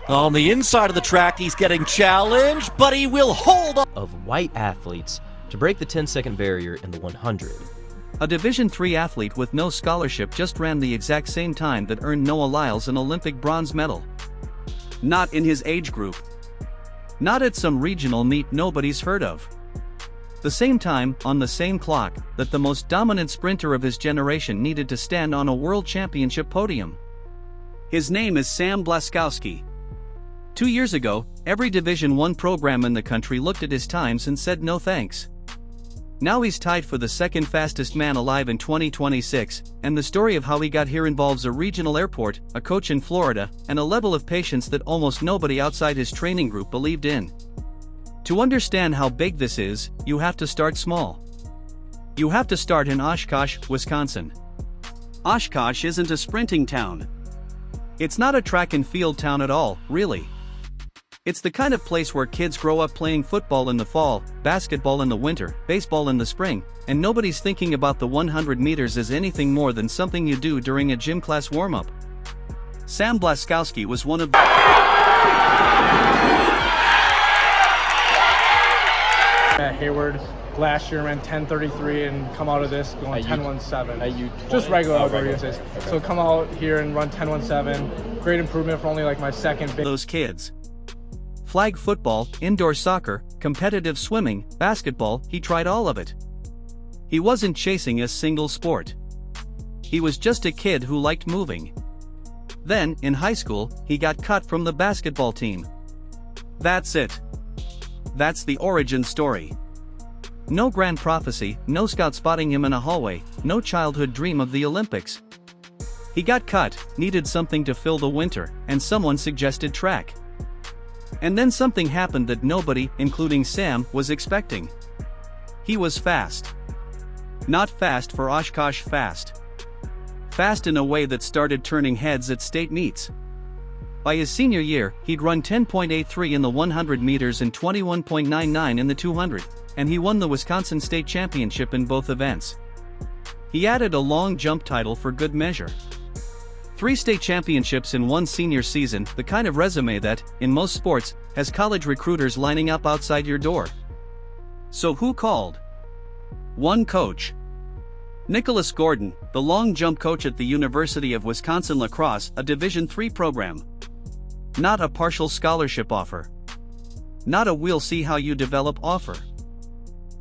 On the inside of the track, he's getting challenged, but he will hold on. Of white athletes to break the 10-second barrier in the 100. A Division III athlete with no scholarship just ran the exact same time that earned Noah Lyles an Olympic bronze medal. Not in his age group. Not at some regional meet nobody's heard of. The same time, on the same clock, that the most dominant sprinter of his generation needed to stand on a world championship podium. His name is Sam Blaskowski. 2 years ago, every Division I program in the country looked at his times and said no thanks. Now he's tied for the second fastest man alive in 2026, and the story of how he got here involves a regional airport, a coach in Florida, and a level of patience that almost nobody outside his training group believed in. To understand how big this is, you have to start small. You have to start in Oshkosh, Wisconsin. Oshkosh isn't a sprinting town. It's not a track and field town at all, really. It's the kind of place where kids grow up playing football in the fall, basketball in the winter, baseball in the spring, and nobody's thinking about the 100 meters as anything more than something you do during a gym class warm-up. Sam Blaskowski was one of the at Hayward last year ran 10:33 and come out of this going 10:17. Just regular outdoor races. Okay. So come out here and run 10:17. Great improvement for only like my second big. Those kids. Flag football, indoor soccer, competitive swimming, basketball, he tried all of it. He wasn't chasing a single sport. He was just a kid who liked moving. Then, in high school, he got cut from the basketball team. That's it. That's the origin story. No grand prophecy, no scout spotting him in a hallway, no childhood dream of the Olympics. He got cut, needed something to fill the winter, and someone suggested track. And then something happened that nobody, including Sam, was expecting. He was fast. Not fast for Oshkosh fast. Fast in a way that started turning heads at state meets. By his senior year, he'd run 10.83 in the 100 meters and 21.99 in the 200, and he won the Wisconsin State Championship in both events. He added a long jump title for good measure. 3 state championships in one senior season, the kind of resume that, in most sports, has college recruiters lining up outside your door. So who called? One coach. Nicholas Gordon, the long jump coach at the University of Wisconsin-La Crosse, a Division III program. Not a partial scholarship offer. Not a we'll see how you develop offer.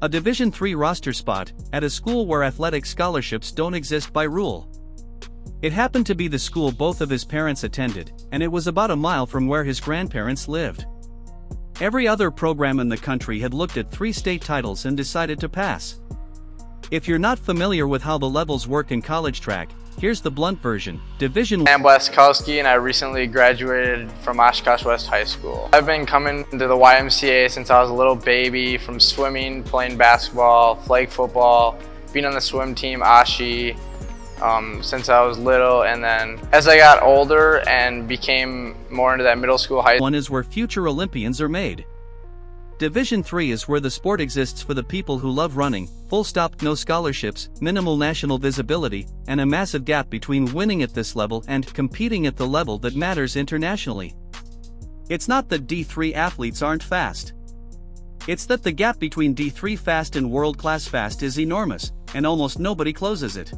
A Division III roster spot, at a school where athletic scholarships don't exist by rule. It happened to be the school both of his parents attended, and it was about a mile from where his grandparents lived. Every other program in the country had looked at 3 state titles and decided to pass. If you're not familiar with how the levels work in college track, here's the blunt version. Division I'm Blaskowski, and I recently graduated from Oshkosh West High School. I've been coming to the YMCA since I was a little baby, from swimming, playing basketball, flag football, being on the swim team, Oshie, since I was little, and then as I got older and became more into that middle school, high school. One is where future Olympians are made. Division III is where the sport exists for the people who love running, full stop, no scholarships, minimal national visibility, and a massive gap between winning at this level and competing at the level that matters internationally. It's not that D3 athletes aren't fast. It's that the gap between D3 fast and world-class fast is enormous, and almost nobody closes it.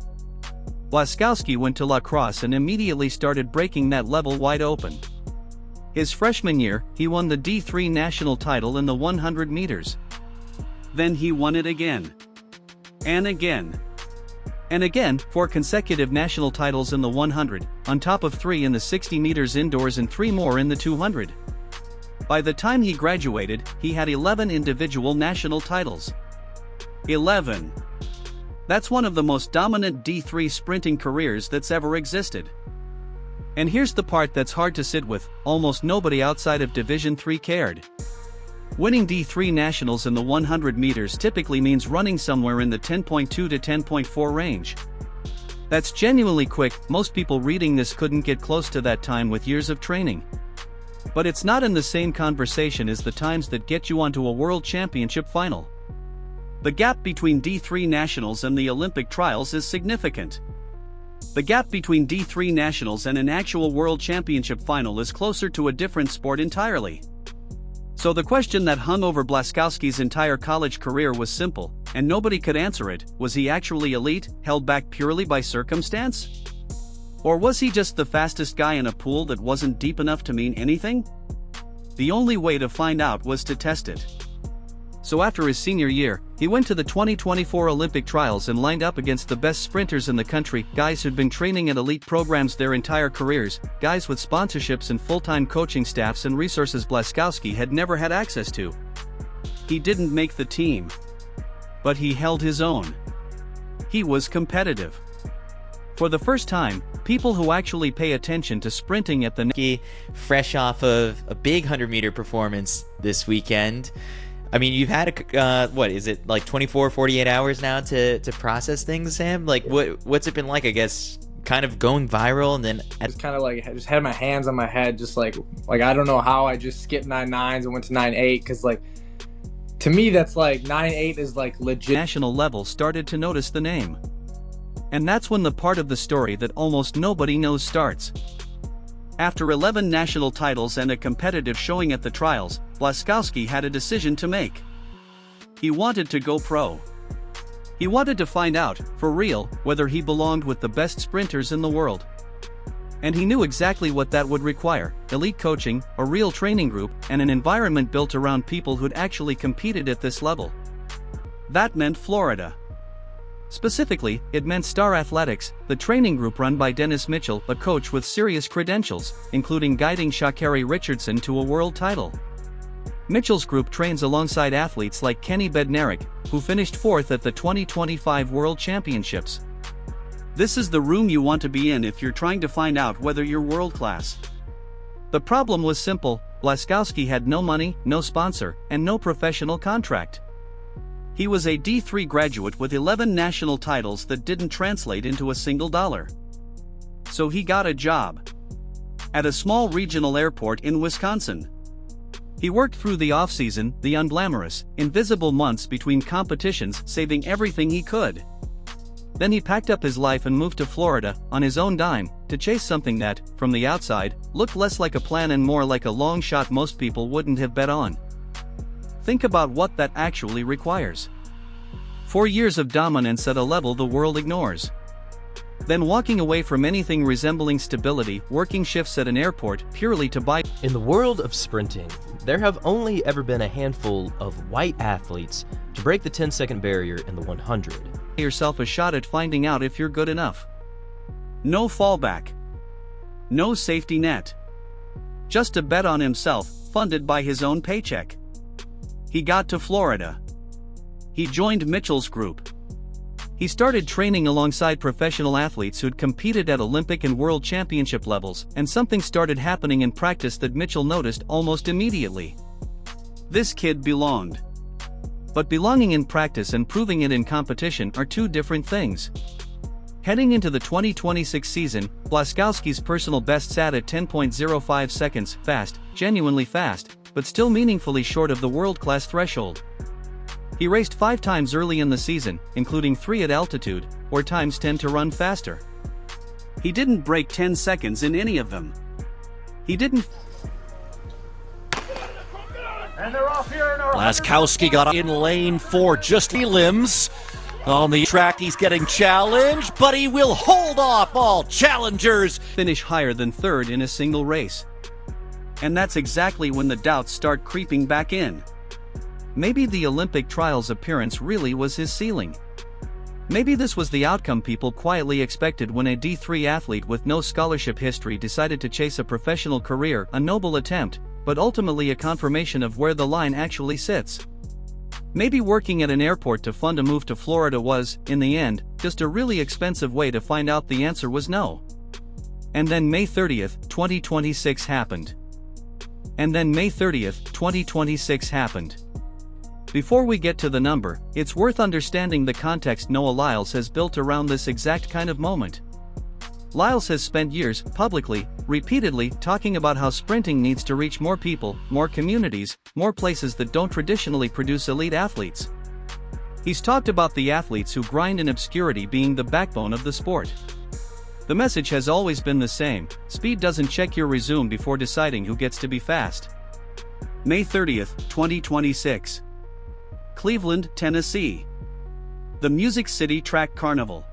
Blaskowski went to La Crosse and immediately started breaking that level wide open. His freshman year, he won the D3 national title in the 100 meters. Then he won it again. And again. And again, 4 consecutive national titles in the 100, on top of 3 in the 60 meters indoors and 3 more in the 200. By the time he graduated, he had 11 individual national titles. 11. That's one of the most dominant D3 sprinting careers that's ever existed. And here's the part that's hard to sit with, almost nobody outside of Division III cared. Winning D3 nationals in the 100 meters typically means running somewhere in the 10.2 to 10.4 range. That's genuinely quick. Most people reading this couldn't get close to that time with years of training. But it's not in the same conversation as the times that get you onto a world championship final. The gap between D3 nationals and the Olympic trials is significant. The gap between D3 nationals and an actual world championship final is closer to a different sport entirely. So the question that hung over Blaskowski's entire college career was simple, and nobody could answer it: was he actually elite, held back purely by circumstance? Or was he just the fastest guy in a pool that wasn't deep enough to mean anything? The only way to find out was to test it. So after his senior year, he went to the 2024 Olympic trials and lined up against the best sprinters in the country, guys who'd been training at elite programs their entire careers, guys with sponsorships and full-time coaching staffs and resources Blaskowski had never had access to. He didn't make the team, but he held his own. He was competitive. For the first time, people who actually pay attention to sprinting at the fresh off of a big 100-meter performance this weekend. I mean, you've had what is it, like 24, 48 hours now to process things, Sam? Like, what's it been like, I guess, kind of going viral, and then just kind of like, I just had my hands on my head, just like I don't know how I just skipped 9.9s and went to 9.8, because like, to me, that's like 9.8 is like legit. National level started to notice the name. And that's when the part of the story that almost nobody knows starts. After 11 national titles and a competitive showing at the trials, Blaskowski had a decision to make. He wanted to go pro. He wanted to find out, for real, whether he belonged with the best sprinters in the world. And he knew exactly what that would require: elite coaching, a real training group, and an environment built around people who'd actually competed at this level. That meant Florida. Specifically, it meant Star Athletics, the training group run by Dennis Mitchell, a coach with serious credentials, including guiding Sha'Carri Richardson to a world title. Mitchell's group trains alongside athletes like Kenny Bednarik, who finished 4th at the 2025 World Championships. This is the room you want to be in if you're trying to find out whether you're world-class. The problem was simple: Blaskowski had no money, no sponsor, and no professional contract. He was a D3 graduate with 11 national titles that didn't translate into a single dollar. So he got a job at a small regional airport in Wisconsin. He worked through the off-season, the unglamorous, invisible months between competitions, saving everything he could. Then he packed up his life and moved to Florida, on his own dime, to chase something that, from the outside, looked less like a plan and more like a long shot most people wouldn't have bet on. Think about what that actually requires. 4 years of dominance at a level the world ignores. Then walking away from anything resembling stability, working shifts at an airport purely to buy. In the world of sprinting, there have only ever been a handful of white athletes to break the 10-second barrier in the 100. Yourself a shot at finding out if you're good enough. No fallback. No safety net. Just a bet on himself, funded by his own paycheck. He got to Florida. He joined Mitchell's group. He started training alongside professional athletes who'd competed at Olympic and World Championship levels, and something started happening in practice that Mitchell noticed almost immediately. This kid belonged. But belonging in practice and proving it in competition are two different things. Heading into the 2026 season, Blaskowski's personal best sat at 10.05 seconds, fast, genuinely fast, but still meaningfully short of the world-class threshold. He raced 5 times early in the season, including 3 at altitude, where times tend to run faster. He didn't break 10 seconds in any of them. He didn't. And they're off here in our Blaskowski got in lane 4, just limbs. On the track, he's getting challenged, but he will hold off all challengers. Finish higher than 3rd in a single race. And that's exactly when the doubts start creeping back in. Maybe the Olympic trials appearance really was his ceiling. Maybe this was the outcome people quietly expected when a D3 athlete with no scholarship history decided to chase a professional career, a noble attempt, but ultimately a confirmation of where the line actually sits. Maybe working at an airport to fund a move to Florida was, in the end, just a really expensive way to find out the answer was no. And then May 30th, 2026 happened. And then May 30th, 2026 happened. Before we get to the number, it's worth understanding the context Noah Lyles has built around this exact kind of moment. Lyles has spent years, publicly, repeatedly, talking about how sprinting needs to reach more people, more communities, more places that don't traditionally produce elite athletes. He's talked about the athletes who grind in obscurity being the backbone of the sport. The message has always been the same: speed doesn't check your resume before deciding who gets to be fast. May 30th, 2026. Cleveland, Tennessee. The Music City Track Carnival.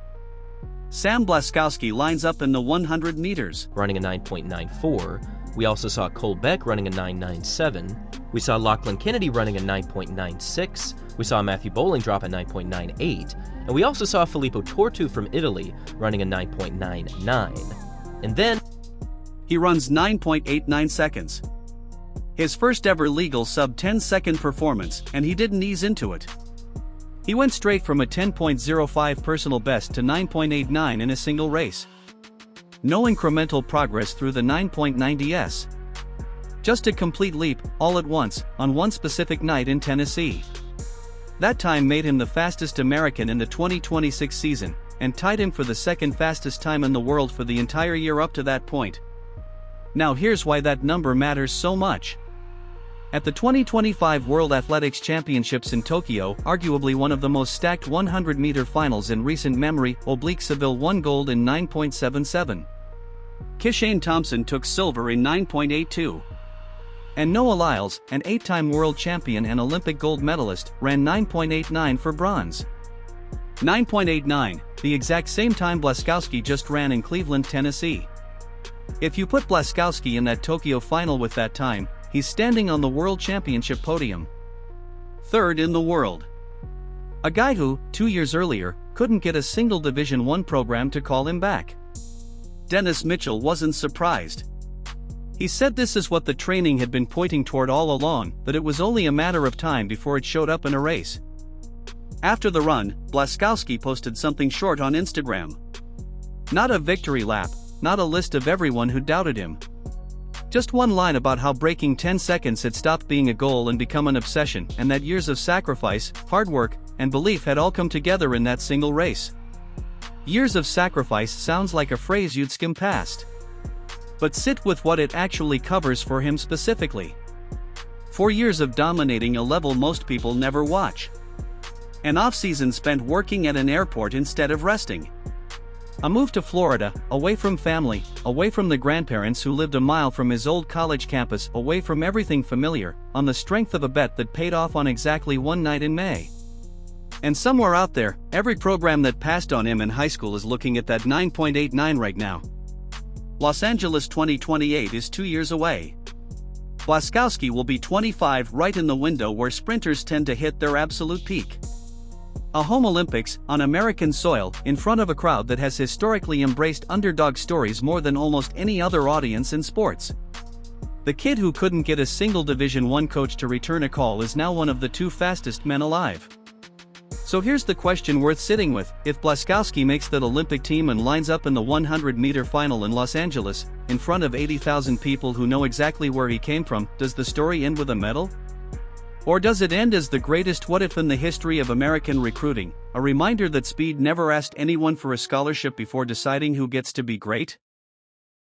Sam Blaskowski lines up in the 100 meters, running a 9.94. We also saw Cole Beck running a 9.97. We saw Lachlan Kennedy running a 9.96. We saw Matthew Bowling drop a 9.98. And we also saw Filippo Tortu from Italy running a 9.99. And then he runs 9.89 seconds. His first ever legal sub 10-second performance, and he didn't ease into it. He went straight from a 10.05 personal best to 9.89 in a single race. No incremental progress through the 9.90s. Just a complete leap, all at once, on one specific night in Tennessee. That time made him the fastest American in the 2026 season, and tied him for the second fastest time in the world for the entire year up to that point. Now here's why that number matters so much. At the 2025 World Athletics Championships in Tokyo, arguably one of the most stacked 100-meter finals in recent memory, Seville won gold in 9.77. Kishane Thompson took silver in 9.82. And Noah Lyles, an 8-time world champion and Olympic gold medalist, ran 9.89 for bronze. 9.89, the exact same time Blaskowski just ran in Cleveland, Tennessee. If you put Blaskowski in that Tokyo final with that time, he's standing on the World Championship podium. Third in the world. A guy who, 2 years earlier, couldn't get a single Division I program to call him back. Dennis Mitchell wasn't surprised. He said this is what the training had been pointing toward all along, that it was only a matter of time before it showed up in a race. After the run, Blaskowski posted something short on Instagram. Not a victory lap, not a list of everyone who doubted him. Just one line about how breaking 10 seconds had stopped being a goal and become an obsession, and that years of sacrifice, hard work, and belief had all come together in that single race. Years of sacrifice sounds like a phrase you'd skim past. But sit with what it actually covers for him specifically. 4 years of dominating a level most people never watch. An off-season spent working at an airport instead of resting. A move to Florida, away from family, away from the grandparents who lived a mile from his old college campus, away from everything familiar, on the strength of a bet that paid off on exactly one night in May. And somewhere out there, every program that passed on him in high school is looking at that 9.89 right now. Los Angeles 2028 is 2 years away. Blaskowski will be 25, right in the window where sprinters tend to hit their absolute peak. A home Olympics, on American soil, in front of a crowd that has historically embraced underdog stories more than almost any other audience in sports. The kid who couldn't get a single Division I coach to return a call is now one of the 2 fastest men alive. So here's the question worth sitting with: if Blaskowski makes that Olympic team and lines up in the 100-meter final in Los Angeles, in front of 80,000 people who know exactly where he came from, does the story end with a medal? Or does it end as the greatest what-if in the history of American recruiting, a reminder that speed never asked anyone for a scholarship before deciding who gets to be great?